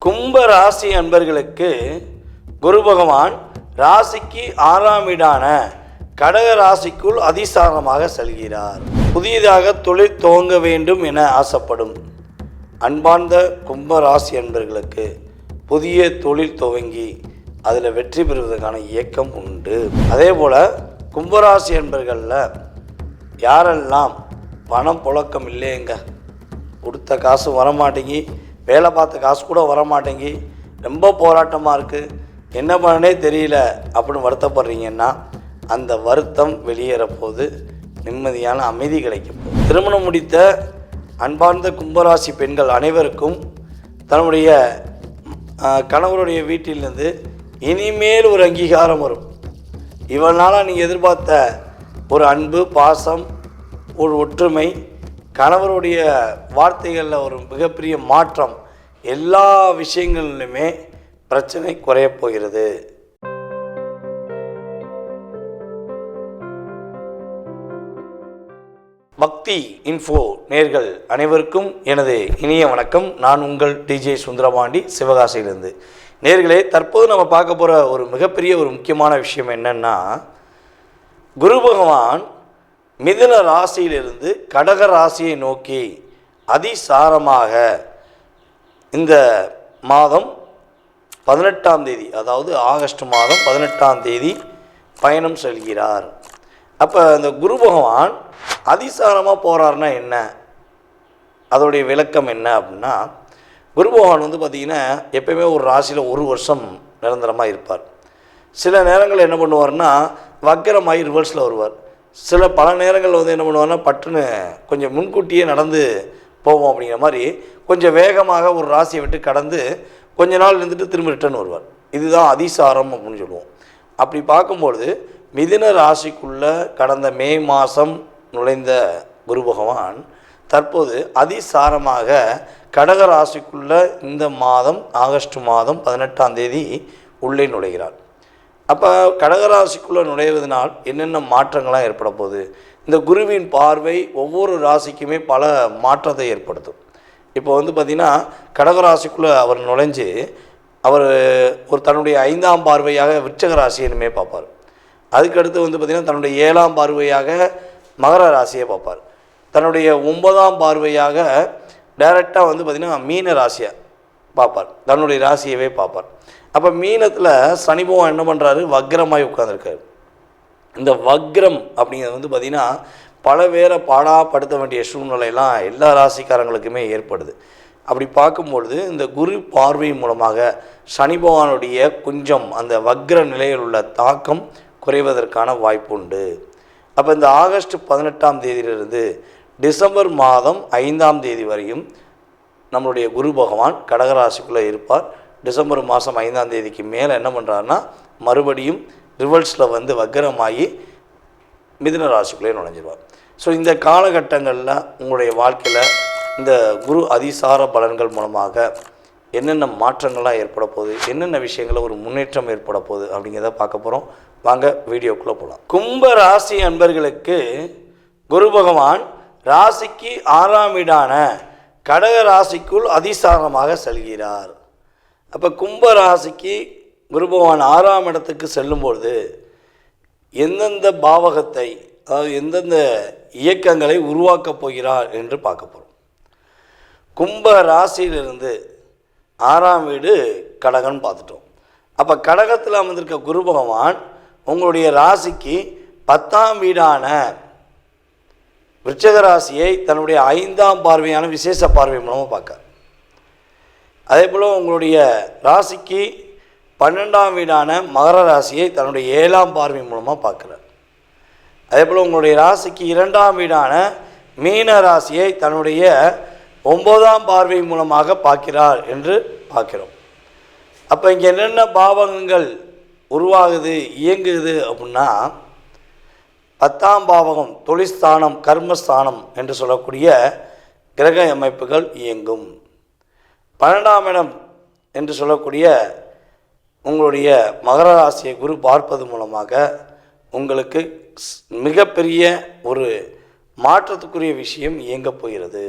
கும்ப ராசி அன்பர்களுக்கு குரு பகவான் ராசிக்கு 6ஆம் வீடான கடக ராசிக்குள் அதிசாரமாக செல்கிறார். புதியதாக தொழில் துவங்க வேண்டும் என ஆசைப்படும் அன்பார்ந்த கும்ப ராசி அன்பர்களுக்கு புதிய தொழில் துவங்கி அதில் வெற்றி பெறுவதற்கான இயக்கம் உண்டு. அதே போல் கும்பராசி அன்பர்களில் யாரெல்லாம் பணம் புழக்கம் இல்லைங்க, கொடுத்த காசு வரமாட்டேங்கி, வேலை பார்த்த காசு கூட வரமாட்டேங்கி, ரொம்ப போராட்டமாக இருக்குது, என்ன பண்ணனே தெரியல அப்படின்னு வருத்தப்படுறீங்கன்னா அந்த வருத்தம் வெளியேற போது நிம்மதியான அமைதி கிடைக்கும். திருமணம் முடித்த அன்பார்ந்த கும்பராசி பெண்கள் அனைவருக்கும் தன்னுடைய கணவருடைய வீட்டிலிருந்து இனிமேல் ஒரு அங்கீகாரம் வரும். இவனால் நீங்கள் எதிர்பார்த்த ஒரு அன்பு, பாசம், ஒரு ஒற்றுமை, கணவருடைய வார்த்தைகளில் ஒரு மிகப்பெரிய மாற்றம், எல்லா விஷயங்களிலுமே பிரச்சனை குறையப் போகிறது. பக்தி இன்ஃபோ நேர்கள் அனைவருக்கும் எனது இனிய வணக்கம். நான் உங்கள் டிஜே சுந்தரபாண்டி, சிவகாசியிலிருந்து. நேர்களே, தற்போது நம்ம பார்க்க போகிற ஒரு மிகப்பெரிய ஒரு முக்கியமான விஷயம் என்னென்னா, குரு பகவான் மிதுன ராசியிலிருந்து கடக ராசியை நோக்கி அதிசாரமாக இந்த மாதம் 18ஆம் தேதி, அதாவது ஆகஸ்ட் மாதம் 18ஆம் தேதி பயணம் செல்கிறார். அப்போ இந்த குரு பகவான் அதிசாரமாக போகிறாருன்னா என்ன, அதோடைய விளக்கம் என்ன அப்படின்னா, குரு பகவான் பார்த்திங்கன்னா எப்பயுமே ஒரு ராசியில் ஒரு வருஷம் நிரந்தரமாக இருப்பார். சில நேரங்கள் என்ன பண்ணுவார்னா வக்கரமாகி ரிவர்ஸில் வருவார். பல நேரங்களில் என்ன பண்ணுவார்னா பட்டுன்னு கொஞ்சம் முன்கூட்டியே நடந்து போவோம். அப்படிங்கிற மாதிரி கொஞ்சம் வேகமாக ஒரு ராசியை விட்டு கடந்து கொஞ்ச நாள் இருந்துட்டு திரும்ப ரிட்டர்ன் வருவார். இதுதான் அதிசாரம் அப்படின்னு சொல்லுவோம். அப்படி பார்க்கும்பொழுது மிதுன ராசிக்குள்ளே கடந்த மே மாதம் நுழைந்த குரு பகவான் தற்போது அதிசாரமாக கடக ராசிக்குள்ளே இந்த மாதம் ஆகஸ்ட் மாதம் 18ஆம் தேதி உள்ளே நுழைகிறார். அப்போ கடகராசிக்குள்ளே நுழைவதனால் என்னென்ன மாற்றங்கள்லாம் ஏற்பட போகுது? இந்த குருவின் பார்வை ஒவ்வொரு ராசிக்குமே பல மாற்றத்தை ஏற்படுத்தும். இப்போ பார்த்திங்கன்னா கடகராசிக்குள்ளே அவர் நுழைஞ்சு அவர் ஒரு தன்னுடைய 5ஆம் பார்வையாக விருச்சக ராசியினுமே பார்ப்பார். அதுக்கடுத்து பார்த்திங்கன்னா தன்னுடைய 7ஆம் பார்வையாக மகர ராசியை பார்ப்பார். தன்னுடைய 9ஆம் பார்வையாக டைரெக்டாக பார்த்திங்கன்னா மீன ராசியை பார்ப்பார். தன்னுடைய ராசியவே பார்ப்பார். அப்போ மீனத்தில் சனி பகவான் என்ன பண்ணுறாரு, வக்ரமாகி உட்காந்துருக்காரு. இந்த வக்ரம் அப்படிங்கிறது பார்த்திங்கன்னா பல பேரை பாடாப்படுத்த வேண்டிய சூழ்நிலையெல்லாம் எல்லா ராசிக்காரங்களுக்குமே ஏற்படுது. அப்படி பார்க்கும்பொழுது இந்த குரு பார்வை மூலமாக சனி பகவானுடைய கொஞ்சம் அந்த வக்ர நிலையில் உள்ள தாக்கம் குறைவதற்கான வாய்ப்பு உண்டு. அப்போ இந்த ஆகஸ்ட் 18ஆம் தேதியிலிருந்து டிசம்பர் மாதம் 5ஆம் தேதி வரையும் நம்மளுடைய குரு பகவான் கடகராசிக்குள்ளே இருப்பார். டிசம்பர் மாதம் 5ஆம் தேதிக்கு மேலே என்ன பண்ணுறாருன்னா மறுபடியும் ரிவர்ஸில் வக்கரமாகி மிதுன ராசிக்குள்ளே நுழைஞ்சிருவார். ஸோ இந்த காலகட்டங்களில் உங்களுடைய வாழ்க்கையில் இந்த குரு அதிசார பலன்கள் மூலமாக என்னென்ன மாற்றங்கள்லாம் ஏற்பட போகுது, என்னென்ன விஷயங்களில் ஒரு முன்னேற்றம் ஏற்பட போகுது அப்படிங்கிறத பார்க்க போகிறோம். வாங்க வீடியோக்குள்ளே போகலாம். கும்ப ராசி அன்பர்களுக்கு குரு பகவான் ராசிக்கு 6ஆம் வீடான கடக ராசிக்குள் அதிசாரமாக செல்கிறார். அப்போ கும்ப ராசிக்கு குரு பகவான் 6ஆம் இடத்துக்கு செல்லும்பொழுது எந்தெந்த பாவகத்தை, அதாவது எந்தெந்த இயக்கங்களை உருவாக்கப் போகிறார் என்று பார்க்க போகிறோம். கும்ப ராசியிலிருந்து 6ஆம் வீடு கடகன்னு பார்த்துட்டோம். அப்போ கடகத்தில் அமர்ந்திருக்க குரு பகவான் உங்களுடைய ராசிக்கு 10ஆம் வீடான விருச்சக ராசியை தன்னுடைய 5ஆம் பார்வையான விசேஷ பார்வை மூலமாக பார்க்க, அதே போல் உங்களுடைய ராசிக்கு 12ஆம் வீடான மகர ராசியை தன்னுடைய 7ஆம் பார்வை மூலமாக பார்க்குறார். அதே போல் உங்களுடைய ராசிக்கு 2ஆம் வீடான மீன ராசியை தன்னுடைய 9ஆம் பார்வை மூலமாக பார்க்கிறார் என்று பார்க்கிறோம். அப்போ இங்கே என்னென்ன பாவகங்கள் உருவாகுது, இயங்குது அப்படின்னா, 10ஆம் பாவகம் தொழிற்ஸ்தானம், கர்மஸ்தானம் என்று சொல்லக்கூடிய கிரக அமைப்புகள் இயங்கும். 12ஆம் இடம் என்று சொல்லக்கூடிய உங்களுடைய மகர ராசியை குரு பார்ப்பது மூலமாக உங்களுக்கு மிகப்பெரிய ஒரு மாற்றத்துக்குரிய விஷயம் இயங்கப் போகிறது.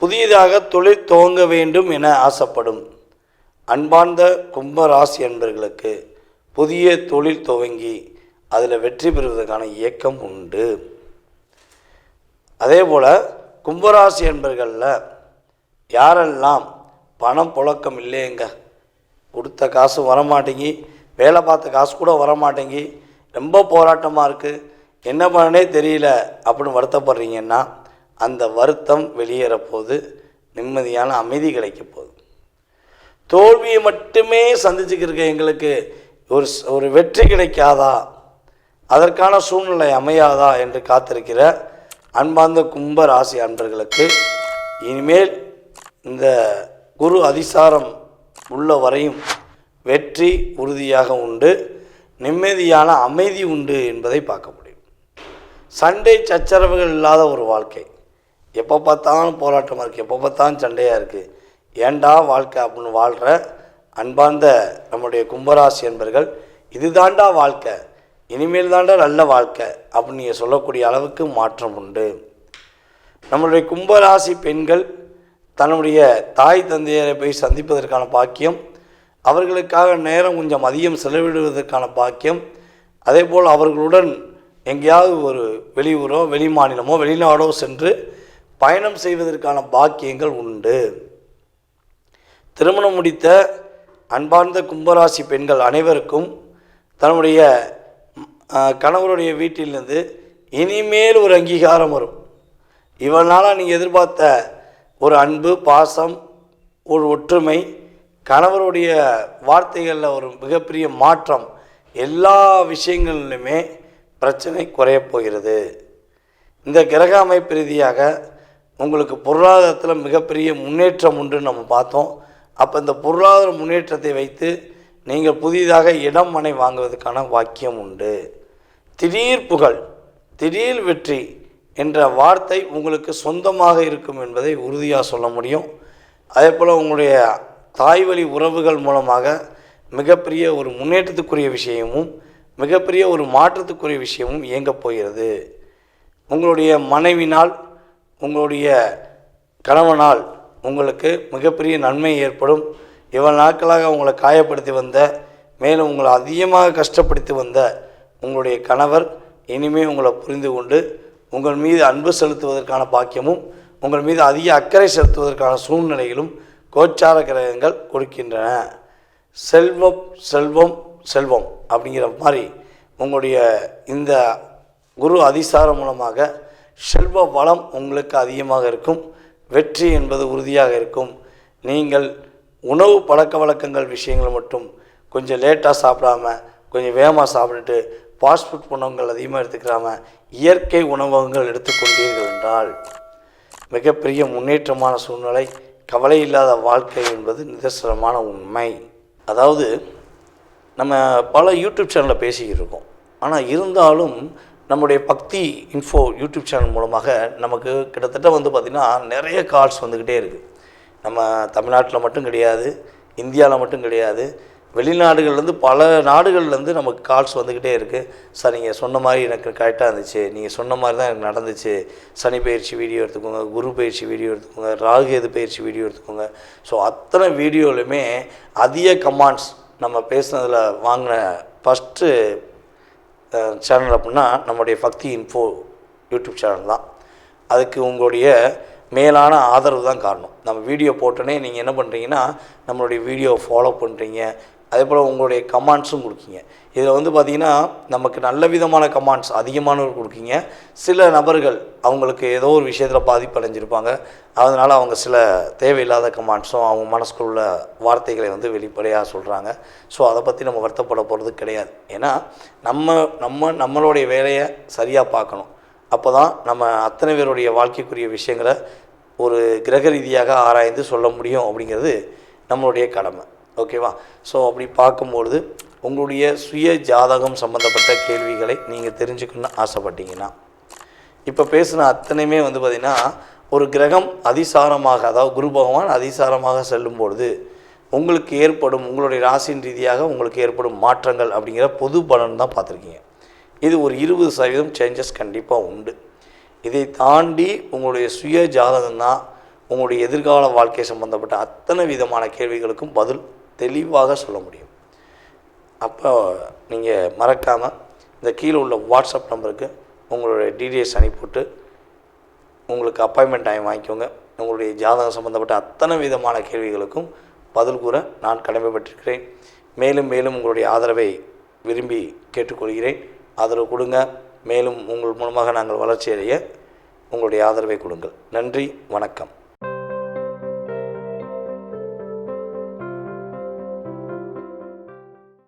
புதியதாக தொழில் துவங்க வேண்டும் என ஆசைப்படும் அன்பார்ந்த கும்பராசி அன்பர்களுக்கு புதிய தொழில் துவங்கி அதில் வெற்றி பெறுவதற்கான இயக்கம் உண்டு. அதே போல் கும்பராசி அன்பர்களில் யாரெல்லாம் பணம் புழக்கம் இல்லைங்க, கொடுத்த காசு வரமாட்டேங்கி, வேலை பார்த்த காசு கூட வரமாட்டேங்கி, ரொம்ப போராட்டமாக இருக்குது, என்ன பண்ணனே தெரியல அப்படின்னு வருத்தப்படுறீங்கன்னா அந்த வருத்தம் வெளியேறப்போது, நிம்மதியான அமைதி கிடைக்க போகுது. தோல்வியை மட்டுமே சந்திச்சுக்கிருக்க எங்களுக்கு ஒரு வெற்றி கிடைக்காதா, அதற்கான சூழ்நிலை அமையாதா என்று காத்திருக்கிற அன்பார்ந்த கும்ப ராசி அன்பர்களுக்கு இனிமேல் இந்த குரு அதிசாரம் உள்ள வரையும் வெற்றி உறுதியாக உண்டு, நிம்மதியான அமைதி உண்டு என்பதை பார்க்க முடியும். சண்டை சச்சரவுகள் இல்லாத ஒரு வாழ்க்கை. எப்போ பார்த்தாலும் போராட்டமாக இருக்குது, எப்போ பார்த்தாலும் சண்டையாக இருக்குது, ஏண்டா வாழ்க்கை அப்படின்னு வாழ்கிற அன்பார்ந்த நம்முடைய கும்பராசி என்பர்கள் இதுதாண்டா வாழ்க்கை, இனிமேல் தாண்டா நல்ல வாழ்க்கை அப்படின்னு நீங்கள் சொல்லக்கூடிய அளவுக்கு மாற்றம் உண்டு. நம்மளுடைய கும்பராசி பெண்கள் தன்னுடைய தாய் தந்தையரை போய் சந்திப்பதற்கான பாக்கியம், அவர்களுக்காக நேரம் கொஞ்சம் அதிகம் செலவிடுவதற்கான பாக்கியம், அதே போல் அவர்களுடன் எங்கேயாவது ஒரு வெளியூரோ வெளி மாநிலமோ வெளிநாடோ சென்று பயணம் செய்வதற்கான பாக்கியங்கள் உண்டு. திருமணம் முடித்த அன்பார்ந்த கும்பராசி பெண்கள் அனைவருக்கும் தன்னுடைய கணவருடைய வீட்டிலிருந்து இனிமேல் ஒரு அங்கீகாரம் வரும். இவனால் நீங்கள் எதிர்பார்த்த ஒரு அன்பு, பாசம், ஒரு ஒற்றுமை, கணவருடைய வார்த்தைகளில் ஒரு மிகப்பெரிய மாற்றம், எல்லா விஷயங்களிலுமே பிரச்சனை குறையப் போகிறது. இந்த கிரக அமைப்பு ரீதியாக உங்களுக்கு பொருளாதாரத்தில் மிகப்பெரிய முன்னேற்றம் உண்டு நம்ம பார்த்தோம். அப்போ இந்த பொருளாதார முன்னேற்றத்தை வைத்து நீங்கள் புதிதாக இடம் மனை வாங்குவதற்கான வாக்கியம் உண்டு. திடீர் புகழ், திடீர் வெற்றி என்ற வார்த்தை உங்களுக்கு சொந்தமாக இருக்கும் என்பதை உறுதியாக சொல்ல முடியும். அதே போல் உங்களுடைய தாய்வழி உறவுகள் மூலமாக மிகப்பெரிய ஒரு முன்னேற்றத்துக்குரிய விஷயமும் மிகப்பெரிய ஒரு மாற்றத்துக்குரிய விஷயமும் இயங்கப் போகிறது. உங்களுடைய மனைவினால், உங்களுடைய கணவனால் உங்களுக்கு மிகப்பெரிய நன்மை ஏற்படும். இவ்வளவு நாட்களாக உங்களை காயப்படுத்தி வந்த, மேலும் உங்களை அதிகமாக கஷ்டப்படுத்தி வந்த உங்களுடைய கணவர் இனிமேல் உங்களை புரிந்து கொண்டு உங்கள் மீது அன்பு செலுத்துவதற்கான பாக்கியமும் உங்கள் மீது அதிக அக்கறை செலுத்துவதற்கான சூழ்நிலைகளும் கோச்சார கிரகங்கள் கொடுக்கின்றன. செல்வம் செல்வம் செல்வம் அப்படிங்கிற மாதிரி உங்களுடைய இந்த குரு அதிசாரம் மூலமாக செல்வ வளம் உங்களுக்கு அதிகமாக இருக்கும். வெற்றி என்பது உறுதியாக இருக்கும். நீங்கள் உணவு பழக்க வழக்கங்கள் விஷயங்கள் மட்டும் கொஞ்சம் லேட்டாக சாப்பிடாம, கொஞ்சம் வேகமாக சாப்பிட்டுட்டு ஃபாஸ்ட் ஃபுட் உணவுகள் அதிகமாக எடுத்துக்கிறாமல் இயற்கை உணவகங்கள் எடுத்துக்கொண்டீர்கள் என்றால் மிகப்பெரிய முன்னேற்றமான சூழ்நிலை, கவலை இல்லாத வாழ்க்கை என்பது நிதர்சனமான உண்மை. அதாவது நம்ம பல யூடியூப் சேனலில் பேசிக்கிட்டு இருக்கோம். ஆனால் இருந்தாலும் நம்முடைய பக்தி இன்ஃபோ யூடியூப் சேனல் மூலமாக நமக்கு கிட்டத்தட்ட பார்த்திங்கன்னா நிறைய கால்ஸ் வந்துக்கிட்டே இருக்குது. நம்ம தமிழ்நாட்டில் மட்டும் கிடையாது, இந்தியாவில் மட்டும் கிடையாது, வெளிநாடுகள்லேருந்து பல நாடுகள்லேருந்து நமக்கு கால்ஸ் வந்துக்கிட்டே இருக்குது. சார் நீங்கள் சொன்ன மாதிரி எனக்கு கரெக்டாக இருந்துச்சு, நீங்கள் சொன்ன மாதிரி தான் எனக்கு நடந்துச்சு, சனி பயிற்சி வீடியோ எடுத்துக்கோங்க, குரு பயிற்சி வீடியோ எடுத்துக்கோங்க, ராகுகேது பயிற்சி வீடியோ எடுத்துக்கோங்க. ஸோ அத்தனை வீடியோலையுமே அதிக கமெண்ட்ஸ் நம்ம பேசுனதில் வாங்கின ஃபஸ்ட்டு சேனல் அப்படின்னா நம்முடைய பக்தி இன்ஃபோ யூடியூப் சேனல் தான். அதுக்கு உங்களுடைய மேலான ஆதரவு தான் காரணம். நம்ம வீடியோ போட்டோன்னே நீங்கள் என்ன பண்ணுறீங்கன்னா நம்மளுடைய வீடியோவை ஃபாலோ பண்ணுறீங்க, அதே போல் உங்களுடைய கமெண்ட்ஸும் கொடுக்கீங்க. இதில் பார்த்திங்கன்னா நமக்கு நல்ல விதமான கமெண்ட்ஸ் அதிகமானவர் கொடுக்கீங்க. சில நபர்கள் அவங்களுக்கு ஏதோ ஒரு விஷயத்தில் பாதிப்படைஞ்சிருப்பாங்க, அதனால் அவங்க சில தேவையில்லாத கமெண்ட்ஸும் அவங்க மனசுக்குள்ள வார்த்தைகளை வெளிப்படையாக சொல்கிறாங்க. ஸோ அதை பற்றி நம்ம வருத்தப்பட போகிறது கிடையாது. ஏன்னா நம்மளுடைய வேலையை சரியாக பார்க்கணும். அப்போ தான் நம்ம அத்தனை பேருடைய வாழ்க்கைக்குரிய விஷயங்களை ஒரு கிரக ரீதியாக ஆராய்ந்து சொல்ல முடியும் அப்படிங்கிறது நம்மளுடைய கடமை. ஓகேவா? ஸோ அப்படி பார்க்கும்பொழுது உங்களுடைய சுய ஜாதகம் சம்மந்தப்பட்ட கேள்விகளை நீங்கள் தெரிஞ்சுக்கணும்னு ஆசைப்பட்டீங்கன்னா இப்போ பேசின அத்தனையுமே பார்த்திங்கன்னா ஒரு கிரகம் அதிசாரமாக, அதாவது குரு பகவான் அதிசாரமாக செல்லும்பொழுது உங்களுக்கு ஏற்படும், உங்களுடைய ராசியின் ரீதியாக உங்களுக்கு ஏற்படும் மாற்றங்கள் அப்படிங்கிற பொது பலன் தான் பார்த்துருக்கீங்க. இது ஒரு 20% சேஞ்சஸ் கண்டிப்பாக உண்டு. இதை தாண்டி உங்களுடைய சுய ஜாதகம் தான் உங்களுடைய எதிர்கால வாழ்க்கை சம்பந்தப்பட்ட அத்தனை விதமான கேள்விகளுக்கும் பதில் தெளிவாக சொல்ல முடியும். அப்போ நீங்கள் மறக்காமல் இந்த கீழே உள்ள வாட்ஸ்அப் நம்பருக்கு உங்களுடைய டீட்டெயில்ஸ் அனுப்பிவிட்டு உங்களுக்கு அப்பாயின்மெண்ட் டைம் வாங்கிக்கோங்க. உங்களுடைய ஜாதகம் சம்பந்தப்பட்ட அத்தனை விதமான கேள்விகளுக்கும் பதில் கூற நான் கடமைப்பட்டிருக்கிறேன். மேலும் மேலும் உங்களுடைய ஆதரவை விரும்பி கேட்டுக்கொள்கிறேன். ஆதரவு கொடுங்க. மேலும் உங்கள் மூலமாக நாங்கள் வளர்ச்சி அடைய உங்களுடைய ஆதரவை கொடுங்கள். நன்றி, வணக்கம்.